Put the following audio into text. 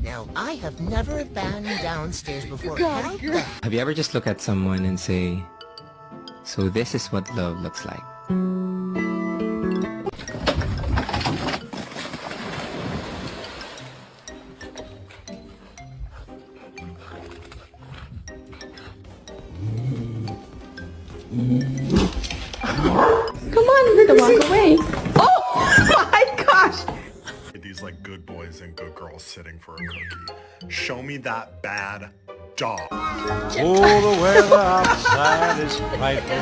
Now, I have never been downstairs before. Have you ever just looked at someone and say, so this is what love looks like? Come on, we're gonna walk away. Oh my gosh! These like good boys and good girls sitting for a cookie. Show me that bad dog. Oh, the weather outside is frightful.